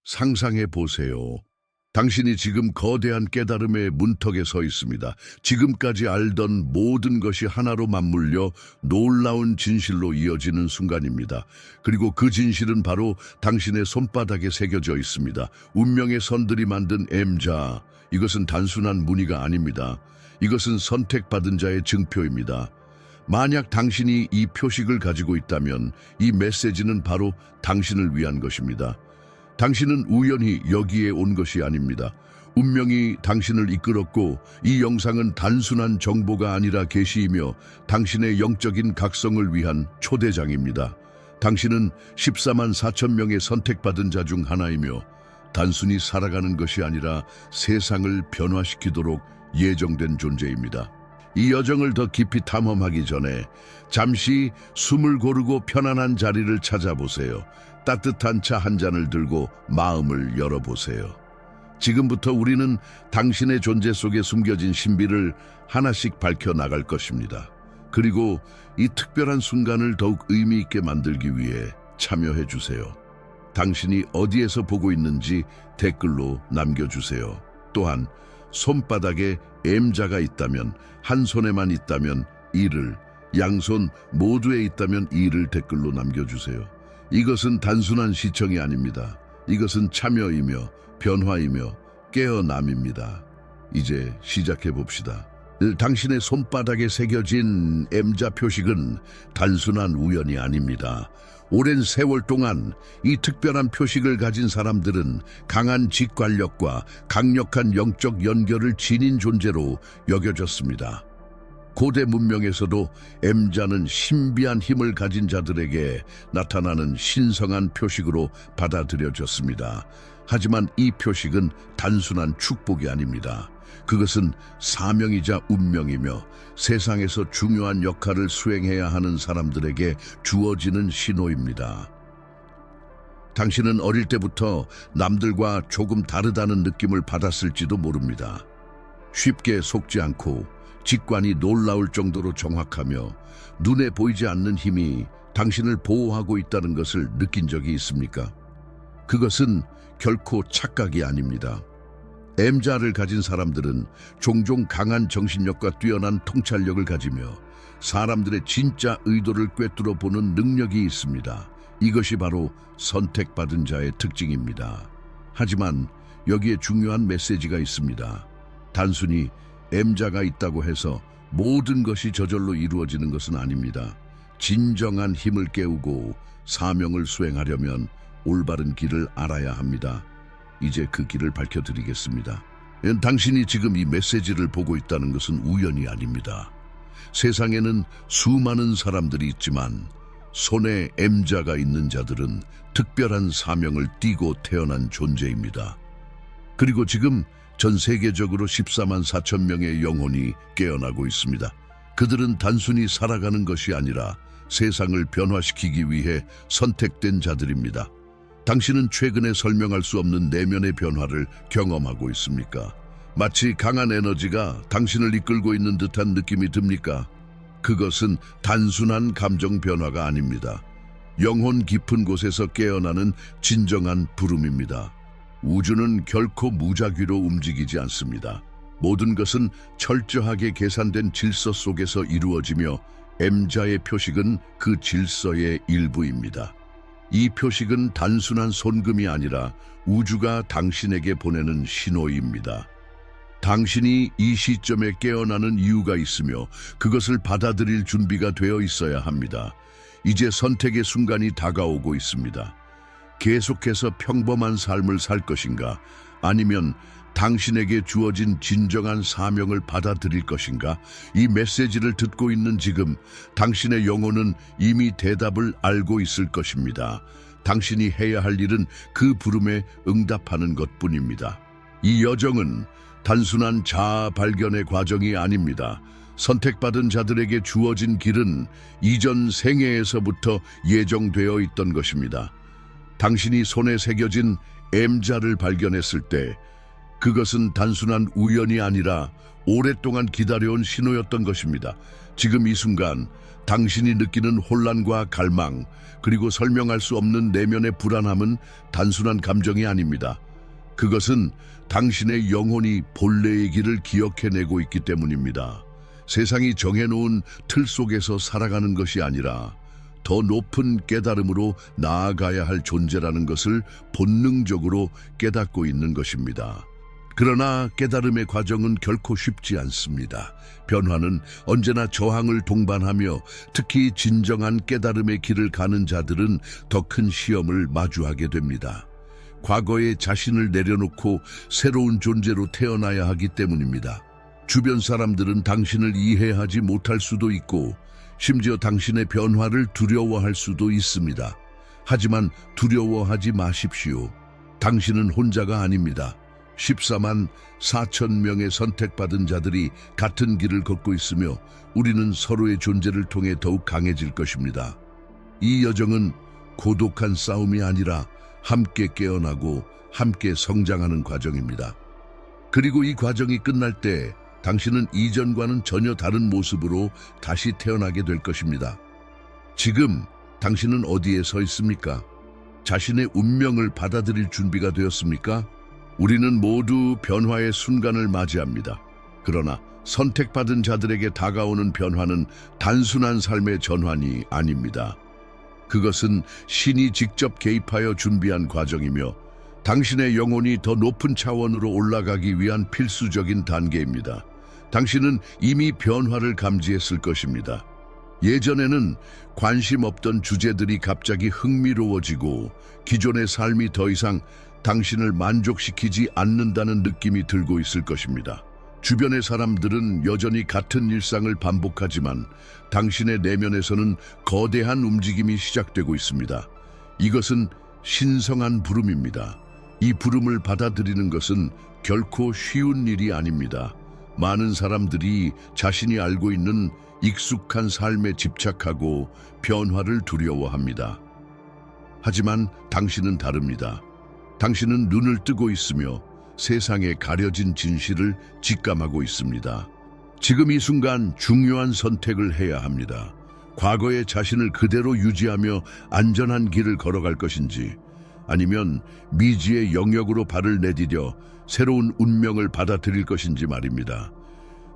상상해 보세요. 당신이 지금 거대한 깨달음의 문턱에 서 있습니다. 지금까지 알던 모든 것이 하나로 맞물려 놀라운 진실로 이어지는 순간입니다. 그리고 그 진실은 바로 당신의 손바닥에 새겨져 있습니다. 운명의 선들이 만든 M자, 이것은 단순한 무늬가 아닙니다. 이것은 선택받은 자의 증표입니다. 만약 당신이 이 표식을 가지고 있다면 이 메시지는 바로 당신을 위한 것입니다. 당신은 우연히 여기에 온 것이 아닙니다. 운명이 당신을 이끌었고 이 영상은 단순한 정보가 아니라 계시이며 당신의 영적인 각성을 위한 초대장입니다. 당신은 14만 4천 명의 선택받은 자 중 하나이며 단순히 살아가는 것이 아니라 세상을 변화시키도록 예정된 존재입니다. 이 여정을 더 깊이 탐험하기 전에 잠시 숨을 고르고 편안한 자리를 찾아보세요. 따뜻한 차 한 잔을 들고 마음을 열어보세요. 지금부터 우리는 당신의 존재 속에 숨겨진 신비를 하나씩 밝혀나갈 것입니다. 그리고 이 특별한 순간을 더욱 의미 있게 만들기 위해 참여해 주세요. 당신이 어디에서 보고 있는지 댓글로 남겨주세요. 또한 손바닥에 M자가 있다면, 한 손에만 있다면 1을, 양손 모두에 있다면 2를 댓글로 남겨주세요. 이것은 단순한 시청이 아닙니다. 이것은 참여이며 변화이며 깨어남입니다. 이제 시작해 봅시다. 당신의 손바닥에 새겨진 M자 표식은 단순한 우연이 아닙니다. 오랜 세월 동안 이 특별한 표식을 가진 사람들은 강한 직관력과 강력한 영적 연결을 지닌 존재로 여겨졌습니다. 고대 문명에서도 M자는 신비한 힘을 가진 자들에게 나타나는 신성한 표식으로 받아들여졌습니다. 하지만 이 표식은 단순한 축복이 아닙니다. 그것은 사명이자 운명이며 세상에서 중요한 역할을 수행해야 하는 사람들에게 주어지는 신호입니다. 당신은 어릴 때부터 남들과 조금 다르다는 느낌을 받았을지도 모릅니다. 쉽게 속지 않고 직관이 놀라울 정도로 정확하며 눈에 보이지 않는 힘이 당신을 보호하고 있다는 것을 느낀 적이 있습니까? 그것은 결코 착각이 아닙니다. M자를 가진 사람들은 종종 강한 정신력과 뛰어난 통찰력을 가지며 사람들의 진짜 의도를 꿰뚫어 보는 능력이 있습니다. 이것이 바로 선택받은 자의 특징입니다. 하지만 여기에 중요한 메시지가 있습니다. 단순히 M자가 있다고 해서 모든 것이 저절로 이루어지는 것은 아닙니다. 진정한 힘을 깨우고 사명을 수행하려면 올바른 길을 알아야 합니다. 이제 그 길을 밝혀드리겠습니다. 당신이 지금 이 메시지를 보고 있다는 것은 우연이 아닙니다. 세상에는 수많은 사람들이 있지만 손에 M자가 있는 자들은 특별한 사명을 띠고 태어난 존재입니다. 그리고 지금 전 세계적으로 14만 4천 명의 영혼이 깨어나고 있습니다. 그들은 단순히 살아가는 것이 아니라 세상을 변화시키기 위해 선택된 자들입니다. 당신은 최근에 설명할 수 없는 내면의 변화를 경험하고 있습니까? 마치 강한 에너지가 당신을 이끌고 있는 듯한 느낌이 듭니까? 그것은 단순한 감정 변화가 아닙니다. 영혼 깊은 곳에서 깨어나는 진정한 부름입니다. 우주는 결코 무작위로 움직이지 않습니다. 모든 것은 철저하게 계산된 질서 속에서 이루어지며 M자의 표식은 그 질서의 일부입니다. 이 표식은 단순한 손금이 아니라 우주가 당신에게 보내는 신호입니다. 당신이 이 시점에 깨어나는 이유가 있으며 그것을 받아들일 준비가 되어 있어야 합니다. 이제 선택의 순간이 다가오고 있습니다. 계속해서 평범한 삶을 살 것인가? 아니면 당신에게 주어진 진정한 사명을 받아들일 것인가? 이 메시지를 듣고 있는 지금 당신의 영혼은 이미 대답을 알고 있을 것입니다. 당신이 해야 할 일은 그 부름에 응답하는 것뿐입니다. 이 여정은 단순한 자아 발견의 과정이 아닙니다. 선택받은 자들에게 주어진 길은 이전 생애에서부터 예정되어 있던 것입니다. 당신이 손에 새겨진 M자를 발견했을 때 그것은 단순한 우연이 아니라 오랫동안 기다려온 신호였던 것입니다. 지금 이 순간 당신이 느끼는 혼란과 갈망, 그리고 설명할 수 없는 내면의 불안함은 단순한 감정이 아닙니다. 그것은 당신의 영혼이 본래의 길을 기억해내고 있기 때문입니다. 세상이 정해놓은 틀 속에서 살아가는 것이 아니라 더 높은 깨달음으로 나아가야 할 존재라는 것을 본능적으로 깨닫고 있는 것입니다. 그러나 깨달음의 과정은 결코 쉽지 않습니다. 변화는 언제나 저항을 동반하며 특히 진정한 깨달음의 길을 가는 자들은 더 큰 시험을 마주하게 됩니다. 과거의 자신을 내려놓고 새로운 존재로 태어나야 하기 때문입니다. 주변 사람들은 당신을 이해하지 못할 수도 있고 심지어 당신의 변화를 두려워할 수도 있습니다. 하지만 두려워하지 마십시오. 당신은 혼자가 아닙니다. 14만 4천 명의 선택받은 자들이 같은 길을 걷고 있으며 우리는 서로의 존재를 통해 더욱 강해질 것입니다. 이 여정은 고독한 싸움이 아니라 함께 깨어나고 함께 성장하는 과정입니다. 그리고 이 과정이 끝날 때 당신은 이전과는 전혀 다른 모습으로 다시 태어나게 될 것입니다. 지금 당신은 어디에 서 있습니까? 자신의 운명을 받아들일 준비가 되었습니까? 우리는 모두 변화의 순간을 맞이합니다. 그러나 선택받은 자들에게 다가오는 변화는 단순한 삶의 전환이 아닙니다. 그것은 신이 직접 개입하여 준비한 과정이며 당신의 영혼이 더 높은 차원으로 올라가기 위한 필수적인 단계입니다. 당신은 이미 변화를 감지했을 것입니다. 예전에는 관심 없던 주제들이 갑자기 흥미로워지고 기존의 삶이 더 이상 당신을 만족시키지 않는다는 느낌이 들고 있을 것입니다. 주변의 사람들은 여전히 같은 일상을 반복하지만 당신의 내면에서는 거대한 움직임이 시작되고 있습니다. 이것은 신성한 부름입니다. 이 부름을 받아들이는 것은 결코 쉬운 일이 아닙니다. 많은 사람들이 자신이 알고 있는 익숙한 삶에 집착하고 변화를 두려워합니다. 하지만 당신은 다릅니다. 당신은 눈을 뜨고 있으며 세상에 가려진 진실을 직감하고 있습니다. 지금 이 순간 중요한 선택을 해야 합니다. 과거의 자신을 그대로 유지하며 안전한 길을 걸어갈 것인지, 아니면 미지의 영역으로 발을 내디뎌 새로운 운명을 받아들일 것인지 말입니다.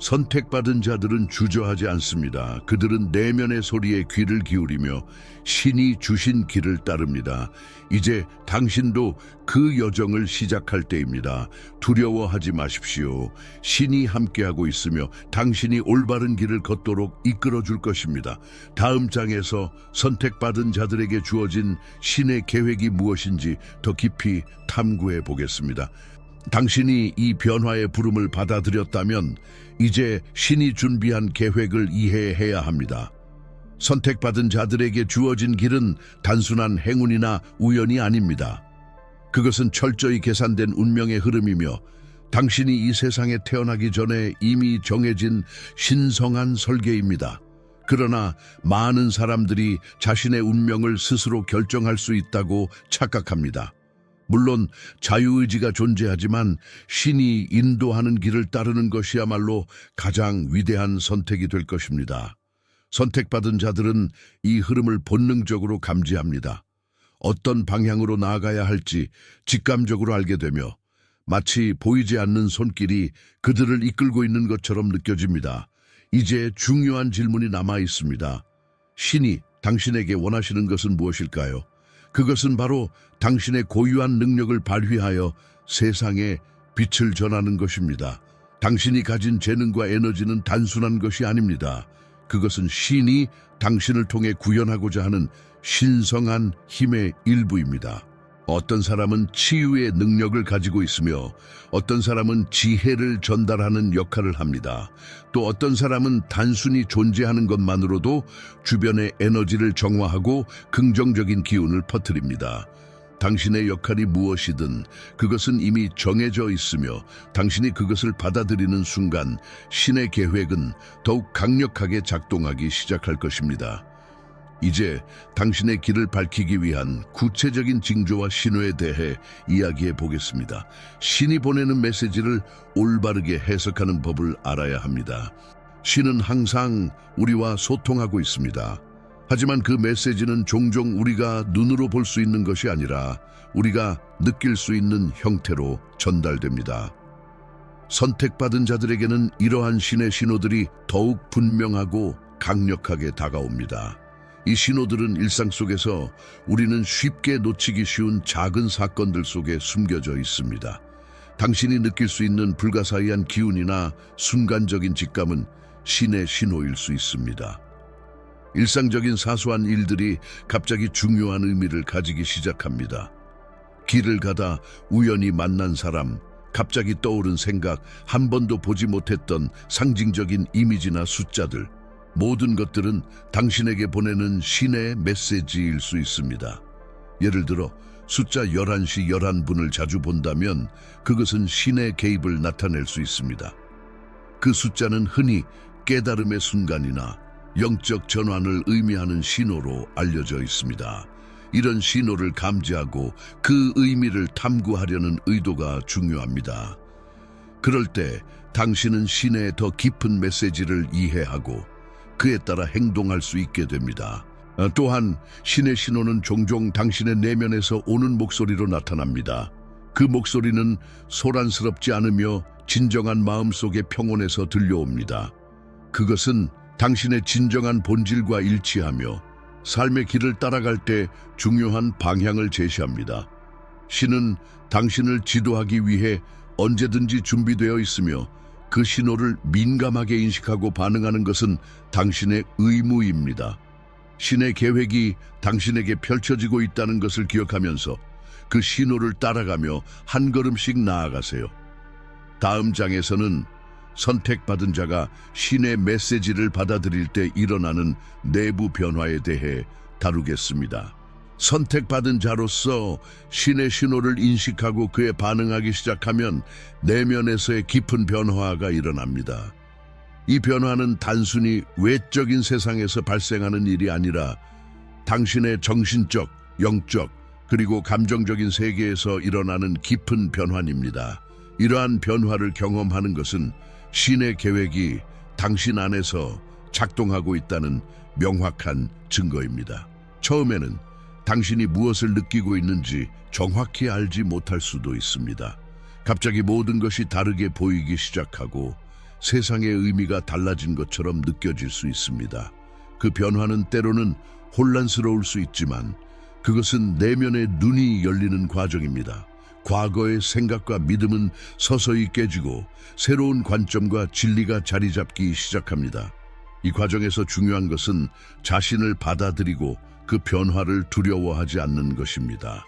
선택받은 자들은 주저하지 않습니다. 그들은 내면의 소리에 귀를 기울이며 신이 주신 길을 따릅니다. 이제 당신도 그 여정을 시작할 때입니다. 두려워하지 마십시오. 신이 함께하고 있으며 당신이 올바른 길을 걷도록 이끌어줄 것입니다. 다음 장에서 선택받은 자들에게 주어진 신의 계획이 무엇인지 더 깊이 탐구해 보겠습니다. 당신이 이 변화의 부름을 받아들였다면 이제 신이 준비한 계획을 이해해야 합니다. 선택받은 자들에게 주어진 길은 단순한 행운이나 우연이 아닙니다. 그것은 철저히 계산된 운명의 흐름이며 당신이 이 세상에 태어나기 전에 이미 정해진 신성한 설계입니다. 그러나 많은 사람들이 자신의 운명을 스스로 결정할 수 있다고 착각합니다. 물론 자유의지가 존재하지만 신이 인도하는 길을 따르는 것이야말로 가장 위대한 선택이 될 것입니다. 선택받은 자들은 이 흐름을 본능적으로 감지합니다. 어떤 방향으로 나아가야 할지 직감적으로 알게 되며 마치 보이지 않는 손길이 그들을 이끌고 있는 것처럼 느껴집니다. 이제 중요한 질문이 남아 있습니다. 신이 당신에게 원하시는 것은 무엇일까요? 그것은 바로 당신의 고유한 능력을 발휘하여 세상에 빛을 전하는 것입니다. 당신이 가진 재능과 에너지는 단순한 것이 아닙니다. 그것은 신이 당신을 통해 구현하고자 하는 신성한 힘의 일부입니다. 어떤 사람은 치유의 능력을 가지고 있으며 어떤 사람은 지혜를 전달하는 역할을 합니다. 또 어떤 사람은 단순히 존재하는 것만으로도 주변의 에너지를 정화하고 긍정적인 기운을 퍼뜨립니다. 당신의 역할이 무엇이든 그것은 이미 정해져 있으며 당신이 그것을 받아들이는 순간 신의 계획은 더욱 강력하게 작동하기 시작할 것입니다. 이제 당신의 길을 밝히기 위한 구체적인 징조와 신호에 대해 이야기해 보겠습니다. 신이 보내는 메시지를 올바르게 해석하는 법을 알아야 합니다. 신은 항상 우리와 소통하고 있습니다. 하지만 그 메시지는 종종 우리가 눈으로 볼 수 있는 것이 아니라 우리가 느낄 수 있는 형태로 전달됩니다. 선택받은 자들에게는 이러한 신의 신호들이 더욱 분명하고 강력하게 다가옵니다. 이 신호들은 일상 속에서 우리는 쉽게 놓치기 쉬운 작은 사건들 속에 숨겨져 있습니다. 당신이 느낄 수 있는 불가사의한 기운이나 순간적인 직감은 신의 신호일 수 있습니다. 일상적인 사소한 일들이 갑자기 중요한 의미를 가지기 시작합니다. 길을 가다 우연히 만난 사람, 갑자기 떠오른 생각, 한 번도 보지 못했던 상징적인 이미지나 숫자들, 모든 것들은 당신에게 보내는 신의 메시지일 수 있습니다. 예를 들어 숫자 11시 11분을 자주 본다면 그것은 신의 개입을 나타낼 수 있습니다. 그 숫자는 흔히 깨달음의 순간이나 영적 전환을 의미하는 신호로 알려져 있습니다. 이런 신호를 감지하고 그 의미를 탐구하려는 의도가 중요합니다. 그럴 때 당신은 신의 더 깊은 메시지를 이해하고 그에 따라 행동할 수 있게 됩니다. 또한 신의 신호는 종종 당신의 내면에서 오는 목소리로 나타납니다. 그 목소리는 소란스럽지 않으며 진정한 마음속의 평온에서 들려옵니다. 그것은 당신의 진정한 본질과 일치하며 삶의 길을 따라갈 때 중요한 방향을 제시합니다. 신은 당신을 지도하기 위해 언제든지 준비되어 있으며 그 신호를 민감하게 인식하고 반응하는 것은 당신의 의무입니다. 신의 계획이 당신에게 펼쳐지고 있다는 것을 기억하면서 그 신호를 따라가며 한 걸음씩 나아가세요. 다음 장에서는 선택받은 자가 신의 메시지를 받아들일 때 일어나는 내부 변화에 대해 다루겠습니다. 선택받은 자로서 신의 신호를 인식하고 그에 반응하기 시작하면 내면에서의 깊은 변화가 일어납니다. 이 변화는 단순히 외적인 세상에서 발생하는 일이 아니라 당신의 정신적, 영적, 그리고 감정적인 세계에서 일어나는 깊은 변화입니다. 이러한 변화를 경험하는 것은 신의 계획이 당신 안에서 작동하고 있다는 명확한 증거입니다. 처음에는 당신이 무엇을 느끼고 있는지 정확히 알지 못할 수도 있습니다. 갑자기 모든 것이 다르게 보이기 시작하고 세상의 의미가 달라진 것처럼 느껴질 수 있습니다. 그 변화는 때로는 혼란스러울 수 있지만 그것은 내면의 눈이 열리는 과정입니다. 과거의 생각과 믿음은 서서히 깨지고 새로운 관점과 진리가 자리 잡기 시작합니다. 이 과정에서 중요한 것은 자신을 받아들이고 그 변화를 두려워하지 않는 것입니다.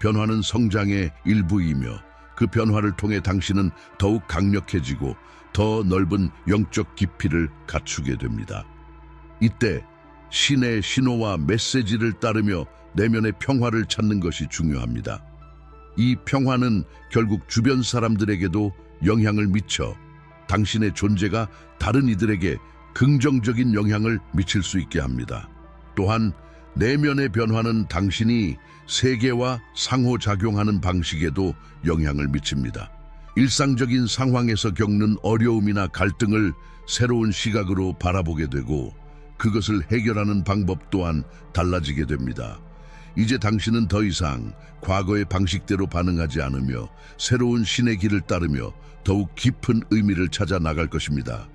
변화는 성장의 일부이며 그 변화를 통해 당신은 더욱 강력해지고 더 넓은 영적 깊이를 갖추게 됩니다. 이때 신의 신호와 메시지를 따르며 내면의 평화를 찾는 것이 중요합니다. 이 평화는 결국 주변 사람들에게도 영향을 미쳐 당신의 존재가 다른 이들에게 긍정적인 영향을 미칠 수 있게 합니다. 또한 내면의 변화는 당신이 세계와 상호작용하는 방식에도 영향을 미칩니다. 일상적인 상황에서 겪는 어려움이나 갈등을 새로운 시각으로 바라보게 되고 그것을 해결하는 방법 또한 달라지게 됩니다. 이제 당신은 더 이상 과거의 방식대로 반응하지 않으며 새로운 신의 길을 따르며 더욱 깊은 의미를 찾아 나갈 것입니다.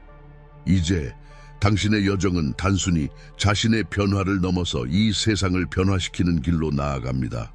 이제 당신의 여정은 단순히 자신의 변화를 넘어서 이 세상을 변화시키는 길로 나아갑니다.